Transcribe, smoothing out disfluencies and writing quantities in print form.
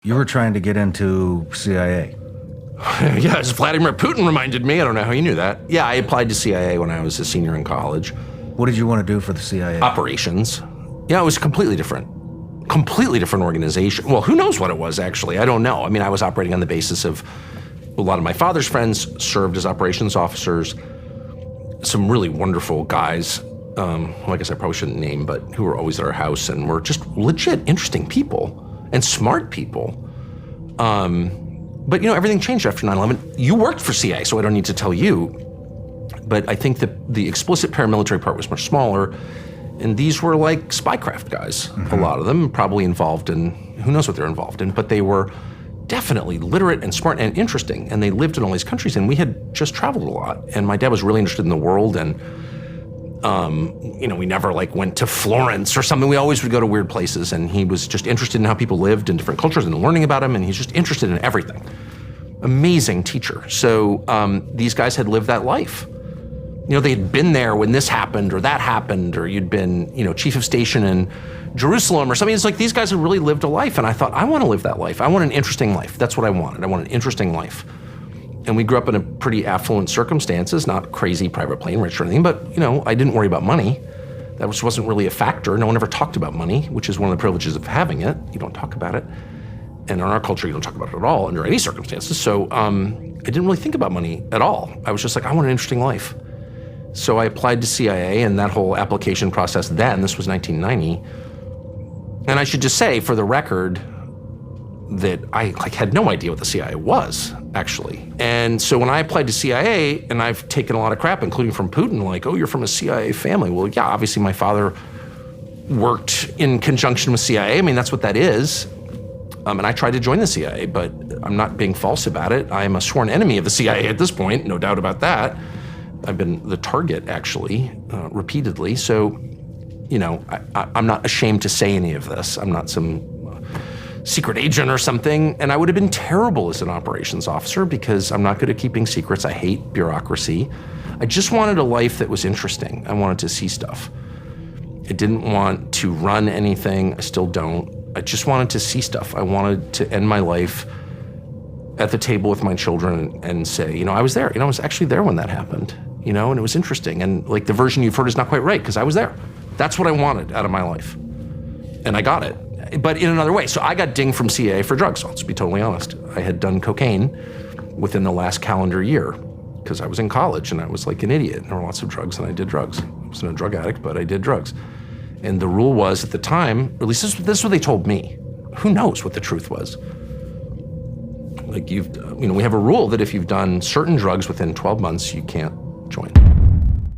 You were trying to get into CIA. Yeah, as Vladimir Putin reminded me. I don't know how you knew that. Yeah, I applied to CIA when I was a senior in college. What did you want to do for the CIA? Operations. Yeah, it was completely different organization. Well, who knows what it was, actually? I don't know. I mean, I was operating on the basis of a lot of my father's friends served as operations officers. Some really wonderful guys, who I guess I probably shouldn't name, but who were always at our house and were just legit interesting people and smart people. But, everything changed after 9/11. You worked for CIA, so I don't need to tell you. But I think that the explicit paramilitary part was much smaller, and these were like spycraft guys, a lot of them, probably involved in, who knows what they're involved in, but they were definitely literate and smart and interesting, and they lived in all these countries, and we had just traveled a lot, and my dad was really interested in the world, and we never went to Florence or something. We always would go to weird places, and he was just interested in how people lived in different cultures and learning about them, and he's just interested in everything. Amazing teacher. So these guys had lived that life. They had been there when this happened or that happened, or you'd been, chief of station in Jerusalem or something. It's like these guys had really lived a life, and I thought, I want to live that life. I want an interesting life. That's what I wanted. I want an interesting life. And we grew up in a pretty affluent circumstances, not crazy private plane rich or anything, but, I didn't worry about money. That wasn't really a factor. No one ever talked about money, which is one of the privileges of having it. You don't talk about it. And in our culture, you don't talk about it at all under any circumstances. So I didn't really think about money at all. I was just like, I want an interesting life. So I applied to CIA, and that whole application process this was 1990. And I should just say, for the record, that I had no idea what the CIA was, actually. And so when I applied to CIA, and I've taken a lot of crap, including from Putin, oh, you're from a CIA family. Well, yeah, obviously my father worked in conjunction with CIA. I mean, that's what that is. And I tried to join the CIA, but I'm not being false about it. I am a sworn enemy of the CIA at this point, no doubt about that. I've been the target, actually, repeatedly. So, I'm not ashamed to say any of this. I'm not some secret agent or something. And I would have been terrible as an operations officer because I'm not good at keeping secrets. I hate bureaucracy. I just wanted a life that was interesting. I wanted to see stuff. I didn't want to run anything. I still don't. I just wanted to see stuff. I wanted to end my life at the table with my children and say, I was there. I was actually there when that happened, and it was interesting. And the version you've heard is not quite right because I was there. That's what I wanted out of my life. And I got it, but in another way. So I got dinged from CIA for drugs. I'll just be totally honest. I had done cocaine within the last calendar year because I was in college and I was like an idiot. There were lots of drugs and I did drugs. I wasn't a drug addict, but I did drugs. And the rule was at the time, or at least this is what they told me. Who knows what the truth was? We have a rule that if you've done certain drugs within 12 months, you can't join.